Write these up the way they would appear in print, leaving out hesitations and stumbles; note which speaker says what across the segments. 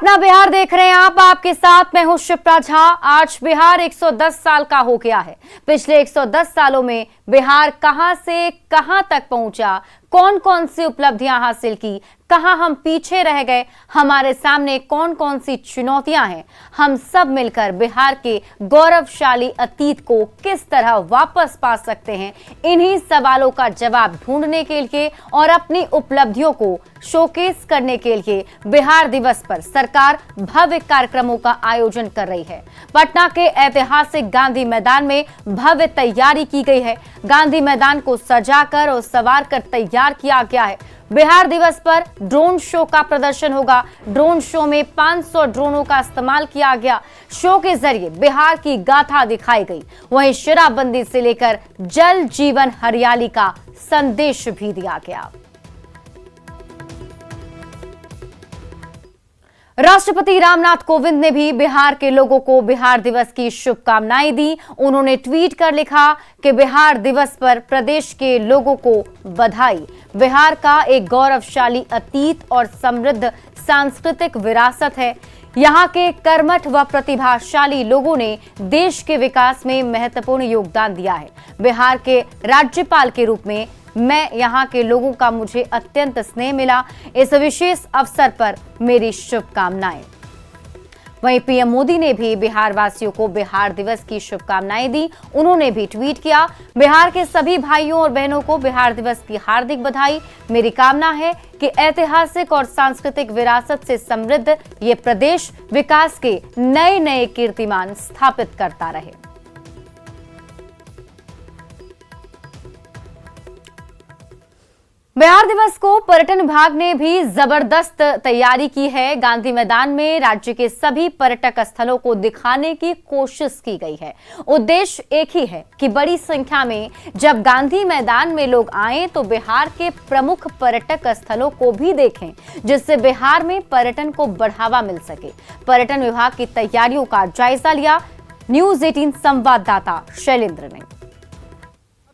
Speaker 1: अपना बिहार देख रहे हैं आप, आपके साथ मैं हूं शिप्रा झा। आज बिहार 110 साल का हो गया है। पिछले 110 सालों में बिहार कहां से कहां तक पहुंचा, कौन कौन सी उपलब्धियां हासिल की, कहां हम पीछे रह गए, हमारे सामने कौन कौन सी चुनौतियां हैं, हम सब मिलकर बिहार के गौरवशाली अतीत को किस तरह वापस पा सकते हैं, इन्हीं सवालों का जवाब ढूंढने के लिए और अपनी उपलब्धियों को शोकेस करने के लिए बिहार दिवस पर सरकार भव्य कार्यक्रमों का आयोजन कर रही है। पटना के ऐतिहासिक गांधी मैदान में भव्य तैयारी की गई है। गांधी मैदान को सजाकर और संवार कर तैयार किया गया है। बिहार दिवस पर ड्रोन शो का प्रदर्शन होगा। ड्रोन शो में 500 ड्रोनों का इस्तेमाल किया गया। शो के जरिए बिहार की गाथा दिखाई गई। वहीं शराबबंदी से लेकर जल जीवन हरियाली का संदेश भी दिया गया। राष्ट्रपति रामनाथ कोविंद ने भी बिहार के लोगों को बिहार दिवस की शुभकामनाएं दी। उन्होंने ट्वीट कर लिखा कि बिहार दिवस पर प्रदेश के लोगों को बधाई। बिहार का एक गौरवशाली अतीत और समृद्ध सांस्कृतिक विरासत है। यहाँ के कर्मठ व प्रतिभाशाली लोगों ने देश के विकास में महत्वपूर्ण योगदान दिया है। बिहार के राज्यपाल के रूप में मैं यहाँ के लोगों का मुझे अत्यंत स्नेह मिला। इस विशेष अवसर पर मेरी शुभकामनाएं। वहीं पीएम मोदी ने भी बिहार वासियों को बिहार दिवस की शुभकामनाएं दी। उन्होंने भी ट्वीट किया, बिहार के सभी भाइयों और बहनों को बिहार दिवस की हार्दिक बधाई। मेरी कामना है कि ऐतिहासिक और सांस्कृतिक विरासत से समृद्ध ये प्रदेश विकास के नए नए कीर्तिमान स्थापित करता रहे। बिहार दिवस को पर्यटन विभाग ने भी जबरदस्त तैयारी की है। गांधी मैदान में राज्य के सभी पर्यटक स्थलों को दिखाने की कोशिश की गई है। उद्देश्य एक ही है कि बड़ी संख्या में जब गांधी मैदान में लोग आएं तो बिहार के प्रमुख पर्यटक स्थलों को भी देखें, जिससे बिहार में पर्यटन को बढ़ावा मिल सके। पर्यटन विभाग की तैयारियों का जायजा लिया न्यूज 18 संवाददाता शैलेंद्र ने।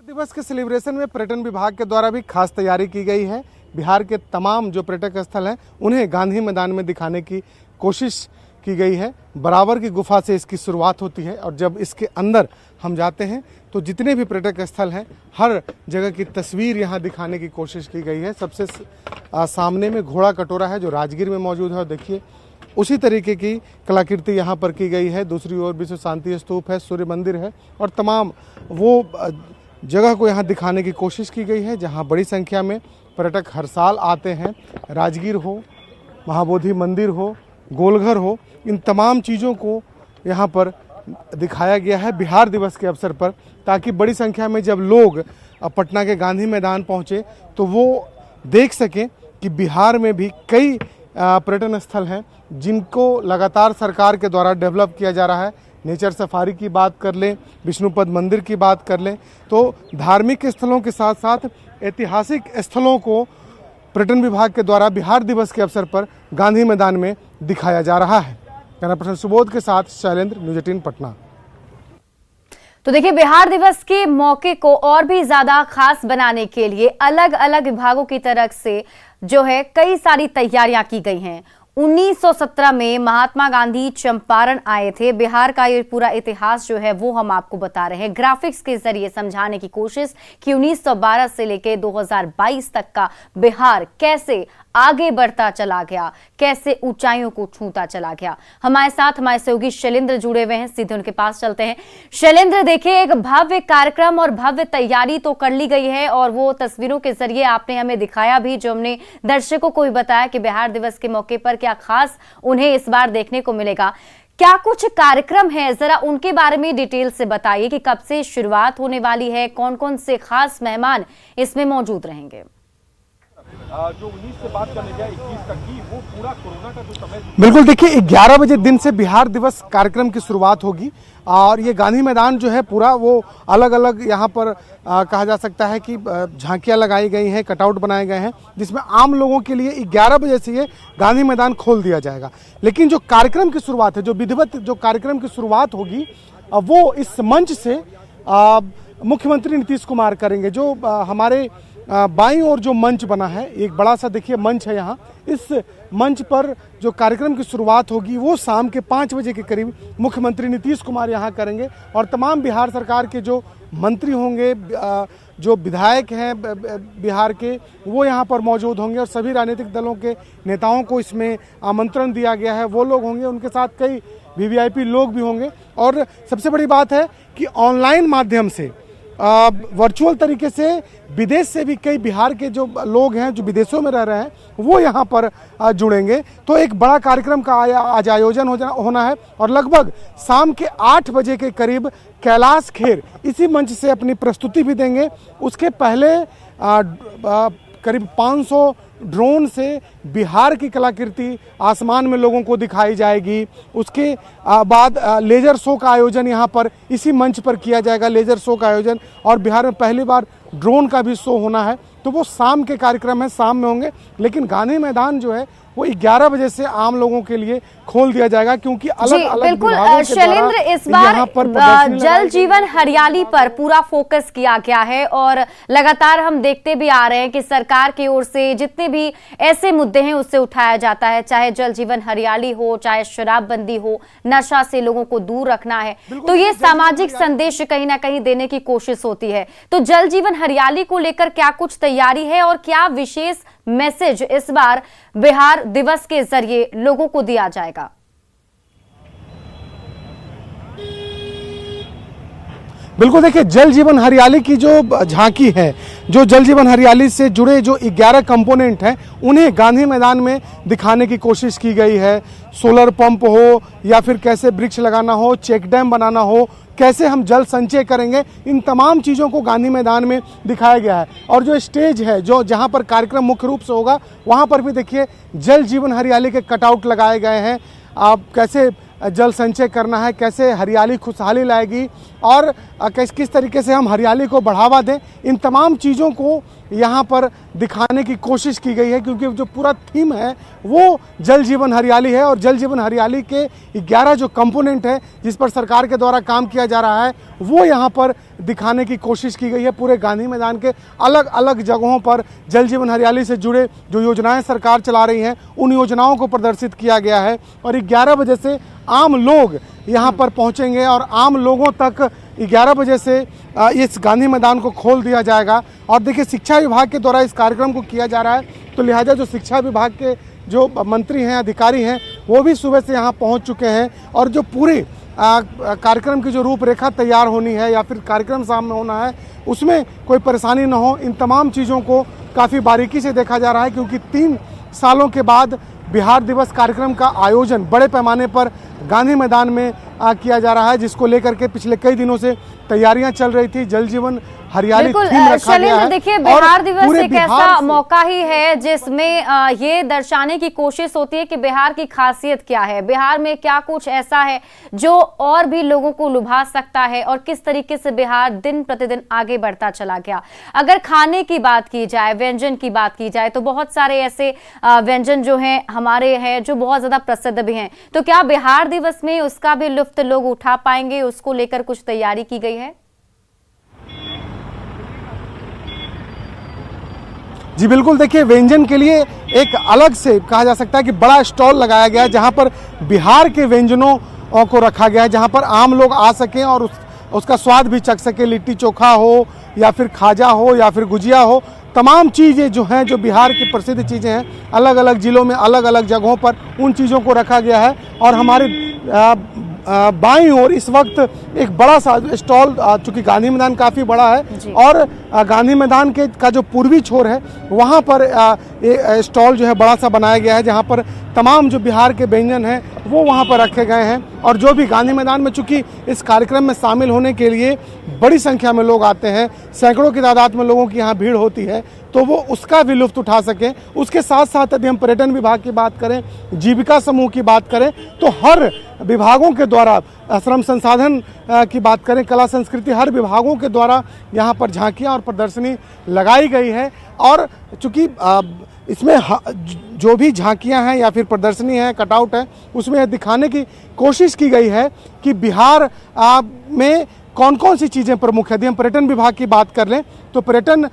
Speaker 2: दिवस के सेलिब्रेशन में पर्यटन विभाग के द्वारा भी खास तैयारी की गई है। बिहार के तमाम जो पर्यटक स्थल हैं उन्हें गांधी मैदान में दिखाने की कोशिश की गई है। बराबर की गुफा से इसकी शुरुआत होती है और जब इसके अंदर हम जाते हैं तो जितने भी पर्यटक स्थल हैं हर जगह की तस्वीर यहाँ दिखाने की कोशिश की गई है। सबसे सामने में घोड़ा कटोरा है जो राजगीर में मौजूद है और देखिए उसी तरीके की कलाकृति यहाँ पर की गई है। दूसरी ओर विश्व शांति स्तूप है, सूर्य मंदिर है और तमाम वो जगह को यहाँ दिखाने की कोशिश की गई है जहाँ बड़ी संख्या में पर्यटक हर साल आते हैं। राजगीर हो, महाबोधि मंदिर हो, गोलघर हो, इन तमाम चीज़ों को यहाँ पर दिखाया गया है बिहार दिवस के अवसर पर, ताकि बड़ी संख्या में जब लोग पटना के गांधी मैदान पहुँचे तो वो देख सकें कि बिहार में भी कई पर्यटन स्थल हैं जिनको लगातार सरकार के द्वारा डेवलप किया जा रहा है। नेचर सफारी की बात कर लें, विष्णुपद मंदिर की बात कर लें, तो धार्मिक स्थलों के साथ साथ ऐतिहासिक स्थलों को पर्यटन विभाग के द्वारा बिहार दिवस के अवसर पर गांधी मैदान में दिखाया जा रहा है। कैमरा पर्सन सुबोध के साथ शैलेंद्र, न्यूज 18 पटना।
Speaker 1: तो देखिए, बिहार दिवस के मौके को और भी ज्यादा खास बनाने के लिए अलग अलग विभागों की तरफ से जो है कई सारी तैयारियां की गई हैं। 1917 में महात्मा गांधी चंपारण आए थे। बिहार का ये पूरा इतिहास जो है वो हम आपको बता रहे हैं, ग्राफिक्स के जरिए समझाने की कोशिश कि 1912 से लेकर 2022 तक का बिहार कैसे आगे बढ़ता चला गया, कैसे ऊंचाइयों को छूता चला गया। हमारे साथ हमारे सहयोगी शैलेंद्र जुड़े हुए हैं, सीधे उनके पास चलते हैं। शैलेंद्र, देखिए, एक भव्य कार्यक्रम और भव्य तैयारी तो कर ली गई है और वो तस्वीरों के जरिए आपने हमें दिखाया भी, जो हमने दर्शकों को भी बताया कि बिहार दिवस के मौके पर क्या खास उन्हें इस बार देखने को मिलेगा। क्या कुछ कार्यक्रम है, जरा उनके बारे में डिटेल से बताइए कि कब से शुरुआत होने वाली है, कौन कौन से खास मेहमान इसमें मौजूद रहेंगे।
Speaker 3: जो 19 से बात करने गया 21 तक की, वो पूरा कोरोना का जो समय।
Speaker 2: बिल्कुल, देखिए 11 बजे दिन से बिहार दिवस कार्यक्रम की शुरुआत होगी और ये गांधी मैदान जो है पूरा वो अलग अलग यहाँ पर कहा जा सकता है कि झांकियाँ लगाई गई हैं, कटआउट बनाए गए हैं, जिसमें आम लोगों के लिए 11 बजे से ये गांधी मैदान खोल दिया जाएगा। लेकिन जो कार्यक्रम की शुरुआत है, जो विधिवत जो कार्यक्रम की शुरुआत होगी वो इस मंच से मुख्यमंत्री नीतीश कुमार करेंगे। जो हमारे बाईं ओर जो मंच बना है, एक बड़ा सा देखिए मंच है यहाँ, इस मंच पर जो कार्यक्रम की शुरुआत होगी वो शाम के 5 बजे के करीब मुख्यमंत्री नीतीश कुमार यहाँ करेंगे और तमाम बिहार सरकार के जो मंत्री होंगे, जो विधायक हैं बिहार के, वो यहाँ पर मौजूद होंगे और सभी राजनीतिक दलों के नेताओं को इसमें आमंत्रण दिया गया है, वो लोग होंगे। उनके साथ कई वीवीआईपी लोग भी होंगे और सबसे बड़ी बात है कि ऑनलाइन माध्यम से वर्चुअल तरीके से विदेश से भी कई बिहार के जो लोग हैं जो विदेशों में रह रहे हैं वो यहाँ पर जुड़ेंगे। तो एक बड़ा कार्यक्रम का आज आयोजन होना है और लगभग शाम के 8 बजे के करीब कैलाश खेर इसी मंच से अपनी प्रस्तुति भी देंगे। उसके पहले करीब 500 ड्रोन से बिहार की कलाकृति आसमान में लोगों को दिखाई जाएगी। उसके बाद लेजर शो का आयोजन यहाँ पर इसी मंच पर किया जाएगा, लेजर शो का आयोजन। और बिहार में पहली बार ड्रोन का भी शो होना है। तो वो शाम के कार्यक्रम है, शाम में होंगे। लेकिन गांधी मैदान जो है वो 11 बजे से आम लोगों के लिए खोल दिया जाएगा क्योंकि अलग अलग
Speaker 1: बिल्कुल शैलेंद्र, इस बार जल जीवन हरियाली पर पूरा फोकस किया गया है और लगातार हम देखते भी आ रहे हैं कि सरकार की ओर से जितने भी ऐसे मुद्दे हैं उससे उठाया जाता है, चाहे जल जीवन हरियाली हो, चाहे शराबबंदी हो, नशा से लोगों को दूर रखना है, तो ये सामाजिक संदेश कहीं ना कहीं देने की कोशिश होती है। तो जल जीवन हरियाली को लेकर क्या कुछ तैयारी है और क्या विशेष मैसेज इस बार बिहार दिवस के जरिए लोगों को दिया जाएगा?
Speaker 2: बिल्कुल, देखिए जल जीवन हरियाली की जो झांकी है, जो जल जीवन हरियाली से जुड़े जो 11 कंपोनेंट हैं उन्हें गांधी मैदान में दिखाने की कोशिश की गई है। सोलर पंप हो या फिर कैसे वृक्ष लगाना हो, चेक डैम बनाना हो, कैसे हम जल संचय करेंगे, इन तमाम चीज़ों को गांधी मैदान में दिखाया गया है। और जो स्टेज है, जो जहां पर कार्यक्रम मुख्य रूप से होगा, वहां पर भी देखिए जल जीवन हरियाली के कटआउट लगाए गए हैं। आप कैसे जल संचय करना है, कैसे हरियाली खुशहाली लाएगी और किस तरीके से हम हरियाली को बढ़ावा दें, इन तमाम चीज़ों को यहाँ पर दिखाने की कोशिश की गई है। क्योंकि जो पूरा थीम है वो जल जीवन हरियाली है और जल जीवन हरियाली के 11 जो कंपोनेंट है जिस पर सरकार के द्वारा काम किया जा रहा है वो यहाँ पर दिखाने की कोशिश की गई है। पूरे गांधी मैदान के अलग अलग जगहों पर जल जीवन हरियाली से जुड़े जो योजनाएं सरकार चला रही हैं उन योजनाओं को प्रदर्शित किया गया है। और 11 बजे से आम लोग यहाँ पर पहुँचेंगे और आम लोगों तक 11 बजे से इस गांधी मैदान को खोल दिया जाएगा। और देखिए शिक्षा विभाग के द्वारा इस कार्यक्रम को किया जा रहा है, तो लिहाजा जो शिक्षा विभाग के जो मंत्री हैं, अधिकारी हैं, वो भी सुबह से यहाँ पहुँच चुके हैं। और जो पूरे कार्यक्रम की जो रूपरेखा तैयार होनी है या फिर कार्यक्रम सामने होना है उसमें कोई परेशानी न हो, इन तमाम चीज़ों को काफ़ी बारीकी से देखा जा रहा है। क्योंकि 3 सालों के बाद बिहार दिवस कार्यक्रम का आयोजन बड़े पैमाने पर गांधी मैदान में किया जा रहा है, जिसको लेकर के पिछले कई दिनों से तैयारियां चल रही थी। जल जीवन हरियाली थीम रखा गया है।
Speaker 1: देखिए बिहार दिवस एक ऐसा मौका ही है जिसमें ये दर्शाने की कोशिश होती है कि बिहार की खासियत क्या है, बिहार में क्या कुछ ऐसा है जो और भी लोगों को लुभा सकता है और किस तरीके से बिहार दिन प्रतिदिन आगे बढ़ता चला गया। अगर खाने की बात की जाए, व्यंजन की बात की जाए, तो बहुत सारे ऐसे व्यंजन जो हैं हमारे हैं जो बहुत ज्यादा प्रसिद्ध भी हैं। तो क्या बिहार दिवस में उसका भी लुत्फ लोग उठा पाएंगे, उसको लेकर कुछ तैयारी की गई है?
Speaker 2: जी बिल्कुल, देखिए व्यंजन के लिए एक अलग से कहा जा सकता है कि बड़ा स्टॉल लगाया गया है जहां पर बिहार के व्यंजनों को रखा गया है, जहां पर आम लोग आ सकें और उसका स्वाद भी चख सके। लिट्टी चोखा हो या फिर खाजा हो या फिर गुजिया हो, तमाम चीज़ें जो हैं, जो बिहार की प्रसिद्ध चीज़ें हैं, अलग अलग ज़िलों में अलग अलग जगहों पर उन चीज़ों को रखा गया है। और हमारे बाईं ओर इस वक्त एक बड़ा सा स्टॉल, चूंकि गांधी मैदान काफ़ी बड़ा है और गांधी मैदान का जो पूर्वी छोर है वहाँ पर स्टॉल जो है बड़ा सा बनाया गया है, जहाँ पर तमाम जो बिहार के व्यंजन हैं वो वहाँ पर रखे गए हैं। और जो भी गांधी मैदान में, चूंकि इस कार्यक्रम में शामिल होने के लिए बड़ी संख्या में लोग आते हैं, सैकड़ों की तादाद में लोगों की यहाँ भीड़ होती है, तो वो उसका भी लुत्फ उठा सकें। उसके साथ साथ यदि हम पर्यटन विभाग की बात करें, जीविका समूह की बात करें, तो हर विभागों के द्वारा, श्रम संसाधन की बात करें, कला संस्कृति, हर विभागों के द्वारा यहाँ पर झांकियाँ और प्रदर्शनी लगाई गई है। और चूँकि इसमें जो भी झांकियां हैं या फिर प्रदर्शनी है, कटआउट है, उसमें दिखाने की कोशिश की गई है कि बिहार में कौन कौन सी चीज़ें प्रमुख है। यदि हम पर्यटन विभाग की बात कर लें तो पर्यटन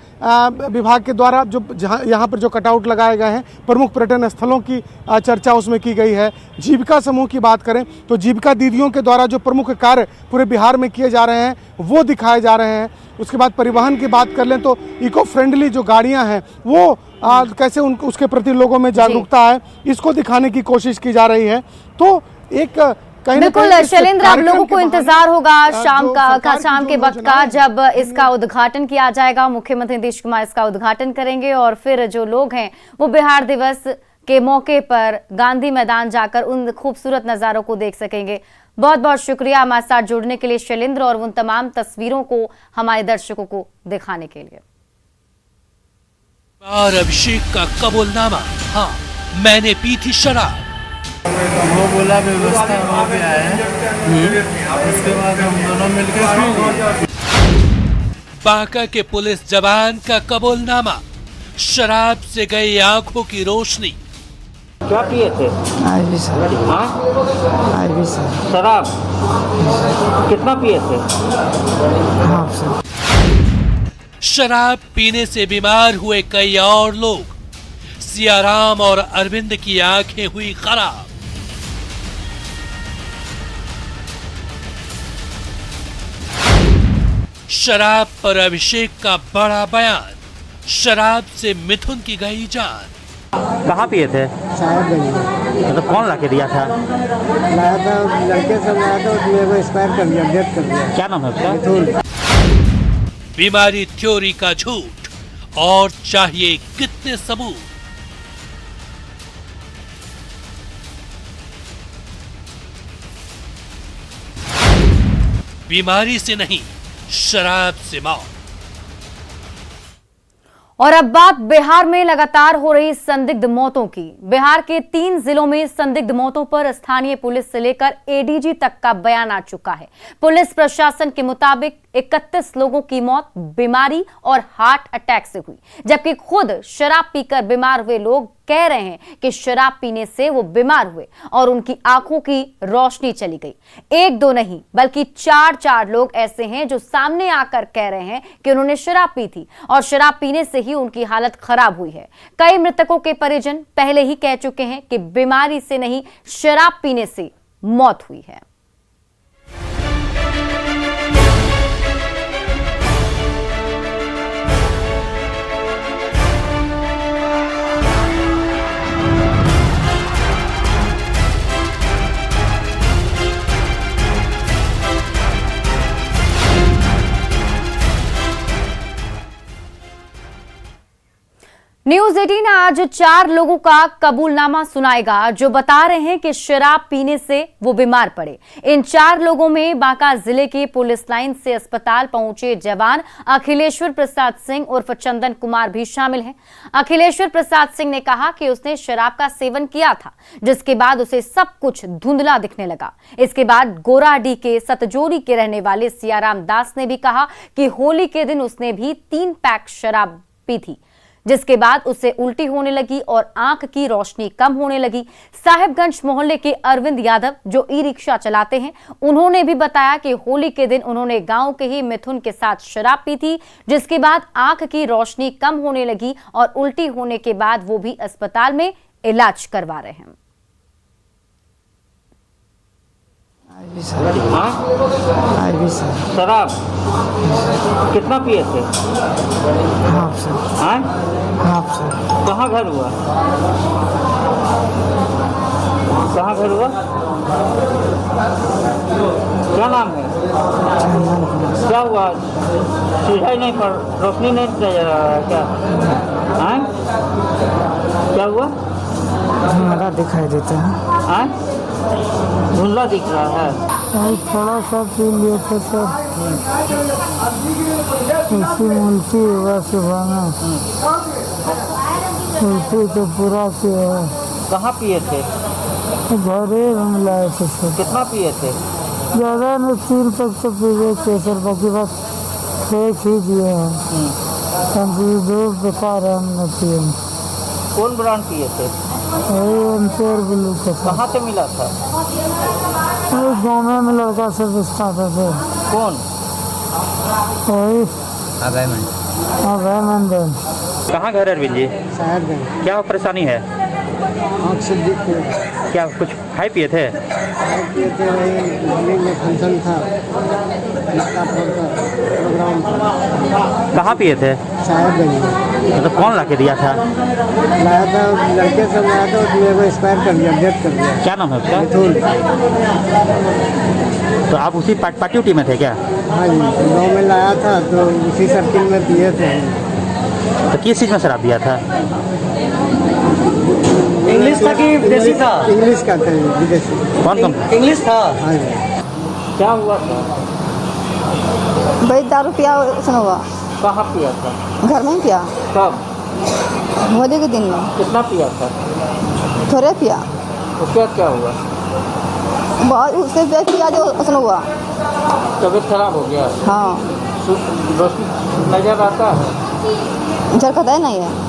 Speaker 2: विभाग के द्वारा जो जहाँ यहाँ पर जो कटआउट लगाए गए हैं, प्रमुख पर्यटन स्थलों की चर्चा उसमें की गई है। जीविका समूह की बात करें तो जीविका दीदियों के द्वारा जो प्रमुख कार्य पूरे बिहार में किए जा रहे हैं वो दिखाए जा रहे हैं। उसके बाद परिवहन की बात कर लें तो इको फ्रेंडली जो गाड़ियाँ हैं वो कैसे उसके प्रति लोगों में जागरूकता है, इसको दिखाने की कोशिश की जा रही है। तो एक
Speaker 1: बिल्कुल शैलेंद्र, आप लोगों को इंतजार होगा शाम के वक्त का, जब इसका उद्घाटन किया जाएगा। मुख्यमंत्री नीतीश कुमार इसका उद्घाटन करेंगे और फिर जो लोग हैं वो बिहार दिवस के मौके पर गांधी मैदान जाकर उन खूबसूरत नजारोों को देख सकेंगे। बहुत बहुत शुक्रिया हमारे साथ जुड़ने के लिए शैलेंद्र, और उन तमाम तस्वीरों को हमारे दर्शकों को दिखाने के लिए।
Speaker 4: और अभिषेक का कबूलनामा, हाँ मैंने पी थी शराब।
Speaker 5: वो बोला व्यवस्था वहाँ पे आए हैं, उसके बाद हम दोनों मिलकर
Speaker 4: बांका के पुलिस जवान का कबूलनामा, शराब से गई आंखों की रोशनी।
Speaker 6: क्या पिए थे?
Speaker 5: आज भी सर, आज भी सर।
Speaker 6: शराब कितना पिए थे?
Speaker 5: हाँ सर।
Speaker 4: शराब पीने से बीमार हुए कई और लोग, सियाराम और अरविंद की आंखें हुई खराब। शराब पर अभिषेक का बड़ा बयान, शराब से मिथुन की गई जान।
Speaker 6: कहाँ पिए थे? तो कौन ला के दिया था?
Speaker 5: लाया था, लड़के सब लाया था, उसमें वो एक्सपायर कर दिया, डेथ कर दिया।
Speaker 6: क्या नाम है उसका?
Speaker 4: बीमारी थ्योरी का झूठ, और चाहिए कितने सबूत। बीमारी से नहीं, शराब से मौत।
Speaker 1: और अब बात बिहार में लगातार हो रही संदिग्ध मौतों की। बिहार के 3 जिलों में संदिग्ध मौतों पर स्थानीय पुलिस से लेकर एडीजी तक का बयान आ चुका है। पुलिस प्रशासन के मुताबिक 31 लोगों की मौत बीमारी और हार्ट अटैक से हुई, जबकि खुद शराब पीकर बीमार हुए लोग कह रहे हैं कि शराब पीने से वो बीमार हुए और उनकी आंखों की रोशनी चली गई। 1-2 नहीं बल्कि 4 लोग ऐसे हैं जो सामने आकर कह रहे हैं कि उन्होंने शराब पी थी और शराब पीने से ही उनकी हालत खराब हुई है। कई मृतकों के परिजन पहले ही कह चुके हैं कि बीमारी से नहीं, शराब पीने से मौत हुई है। न्यूज 18 आज 4 लोगों का कबूलनामा सुनाएगा जो बता रहे हैं कि शराब पीने से वो बीमार पड़े। इन 4 लोगों में बांका जिले के पुलिस लाइन से अस्पताल पहुंचे जवान अखिलेश्वर प्रसाद सिंह उर्फ चंदन कुमार भी शामिल हैं। अखिलेश्वर प्रसाद सिंह ने कहा कि उसने शराब का सेवन किया था, जिसके बाद उसे सब कुछ धुंधला दिखने लगा। इसके बाद गोराडीह के सतजोरी के रहने वाले सियाराम दास ने भी कहा कि होली के दिन उसने भी 3 पैक शराब पी थी, जिसके बाद उसे उल्टी होने लगी और आंख की रोशनी कम होने लगी। साहेबगंज मोहल्ले के अरविंद यादव जो ई रिक्शा चलाते हैं, उन्होंने भी बताया कि होली के दिन उन्होंने गांव के ही मिथुन के साथ शराब पी थी, जिसके बाद आंख की रोशनी कम होने लगी और उल्टी होने के बाद वो भी अस्पताल में इलाज करवा रहे हैं।
Speaker 5: आज भी सर।
Speaker 6: शराब कितना पिए थे?
Speaker 5: Half sir. Half sir.
Speaker 6: कहाँ घर हुआ? कहाँ घर हुआ? क्या नाम है? क्या हुआ? सुझाई नहीं पड़, रोशनी नहीं नजर आ रहा है क्या? क्या हुआ?
Speaker 5: हमारा दिखाई देता है।
Speaker 6: धुंधला दिख रहा है।
Speaker 5: थोड़ा सा पी लिया था सर, ऐसी उल्टी हुआ सुबह में, उल्टी तो पूरा किया है।
Speaker 6: कहाँ पिए थे?
Speaker 5: घरे हम लाए थे सर।
Speaker 6: कितना पिए थे?
Speaker 5: ज़्यादा नहीं, 3 पैक तो पी गए थे सर, बाकी बस 1 ही दिए हैं। हम 2 बेकार है, हम नहीं पिए।
Speaker 6: कौन ब्रांड पिए थे?
Speaker 5: एम्पेयर ब्लू का था।
Speaker 6: कहाँ से मिला था?
Speaker 5: गाँव में लड़का से बेचता था सर।
Speaker 6: कौन?
Speaker 5: वही
Speaker 6: अभय मंडल।
Speaker 5: अभय मंडल।
Speaker 6: कहाँ घर है अरविंद जी?
Speaker 5: साहेबगंज।
Speaker 6: क्या परेशानी है?
Speaker 5: आँख से दिख रही।
Speaker 6: क्या कुछ खाए पिए थे?
Speaker 5: ये तो दिल्ली में फंक्शन था, प्रोग्राम था।
Speaker 6: कहाँ पिए थे?
Speaker 5: साहेबगंज में।
Speaker 6: मतलब कौन ला के दिया था?
Speaker 5: लाया था, लड़के से लाया था, उसने वो एक्सपायर कर दिया, डेथ कर दिया।
Speaker 6: क्या नाम है उसका?
Speaker 5: मिथुन।
Speaker 6: तो आप उसी पार्टी उटी में थे क्या?
Speaker 5: हाँ जी, गाँव में लाया था तो उसी सर्किल में पिए थे।
Speaker 6: तो किस चीज़ में शराब दिया था?
Speaker 5: इंग्लिश था कि विदेशी था? इंग्लिश का था, विदेशी।
Speaker 6: कौन कंपनी?
Speaker 5: इंग्लिश था। हाँ जी।
Speaker 6: क्या हुआ था?
Speaker 7: भाई दारू पिया उसने हुआ,
Speaker 6: कहाँ पिया था?
Speaker 7: घर में ही पिया,
Speaker 6: कब?
Speaker 7: होली के दिन में
Speaker 6: कितना पिया था?
Speaker 7: थोड़े पिया,
Speaker 6: उसके बाद क्या हुआ?
Speaker 7: बहुत उससे बेच पिया जो उसने हुआ।
Speaker 6: तबीयत खराब हो गया?
Speaker 7: हाँ,
Speaker 6: रोशनी नजर आता है?
Speaker 7: झरकता ही नहीं है।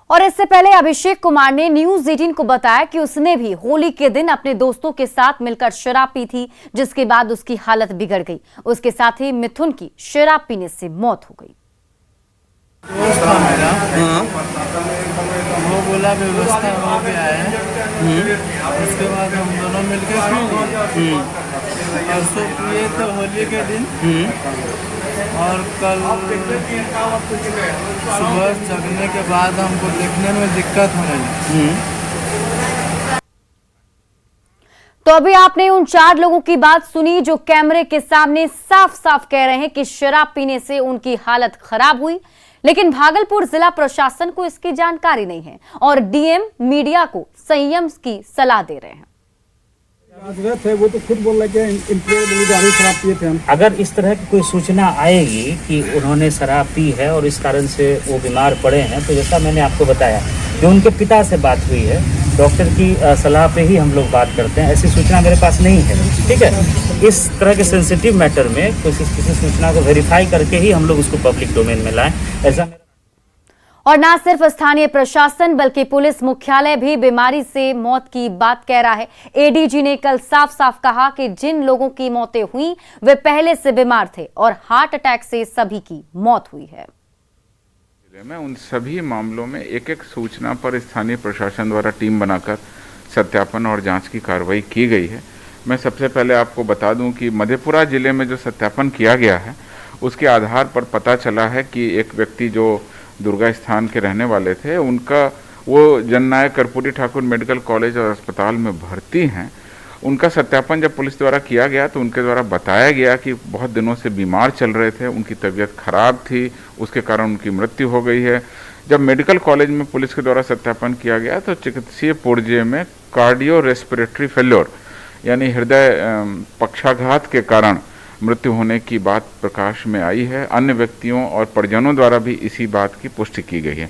Speaker 1: और इससे पहले अभिषेक कुमार ने न्यूज 18 को बताया कि उसने भी होली के दिन अपने दोस्तों के साथ मिलकर शराब पी थी, जिसके बाद उसकी हालत बिगड़ गई। उसके साथ ही मिथुन की शराब पीने से मौत हो गई।
Speaker 5: दोस्त था मेरा, वो बोला व्यवस्था हो गया है। उसके बाद हम दोनों मिलकर पी लिए। परसों पिए तो होली के दिन, और कल सुबह जगने के बाद हमको देखने में दिक्कत होने लगी।
Speaker 1: तो अभी आपने उन 4 लोगों की बात सुनी जो कैमरे के सामने साफ साफ कह रहे हैं कि शराब पीने से उनकी हालत खराब हुई, लेकिन भागलपुर जिला प्रशासन को इसकी जानकारी नहीं है और डीएम मीडिया को संयम की सलाह दे रहे हैं।
Speaker 8: थे वो तो खुद बोल रहे कि शराब पिए थे हम।
Speaker 9: अगर इस तरह की कोई सूचना आएगी कि उन्होंने शराब पी है और इस कारण से वो बीमार पड़े हैं, तो जैसा मैंने आपको बताया कि उनके पिता से बात हुई है, डॉक्टर की सलाह पे ही हम लोग बात करते हैं। ऐसी सूचना मेरे पास नहीं है, ठीक है। इस तरह के सेंसिटिव मैटर में किसी सूचना को वेरीफाई करके ही हम लोग उसको पब्लिक डोमेन में लाएं, ऐसा।
Speaker 1: और ना सिर्फ स्थानीय प्रशासन बल्कि पुलिस मुख्यालय भी बीमारी से मौत की बात कह रहा है। एडीजी ने कल साफ साफ कहा कि जिन लोगों की मौतें हुई वे पहले से बीमार थे और हार्ट अटैक से सभी की मौत हुई है।
Speaker 10: में उन सभी मामलों में एक एक सूचना पर स्थानीय प्रशासन द्वारा टीम बनाकर सत्यापन और जांच की कार्रवाई की गई है। मैं सबसे पहले आपको बता दूं कि मधेपुरा जिले में जो सत्यापन किया गया है उसके आधार पर पता चला है कि एक व्यक्ति जो दुर्गा स्थान के रहने वाले थे, उनका वो जननायक कर्पूरी ठाकुर मेडिकल कॉलेज और अस्पताल में भर्ती हैं। उनका सत्यापन जब पुलिस द्वारा किया गया तो उनके द्वारा बताया गया कि बहुत दिनों से बीमार चल रहे थे, उनकी तबीयत खराब थी, उसके कारण उनकी मृत्यु हो गई है। जब मेडिकल कॉलेज में पुलिस के द्वारा सत्यापन किया गया तो चिकित्सीय पुर्जे में कार्डियो रेस्पिरेटरी फेल्योर यानी हृदय पक्षाघात के कारण मृत्यु होने की बात प्रकाश में आई है। अन्य व्यक्तियों और परिजनों द्वारा भी इसी बात की पुष्टि की गई है।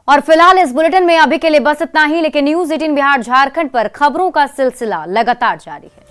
Speaker 1: और फिलहाल इस बुलेटिन में अभी के लिए बस इतना ही, लेकिन न्यूज 18 बिहार झारखंड पर खबरों का सिलसिला लगातार जारी है।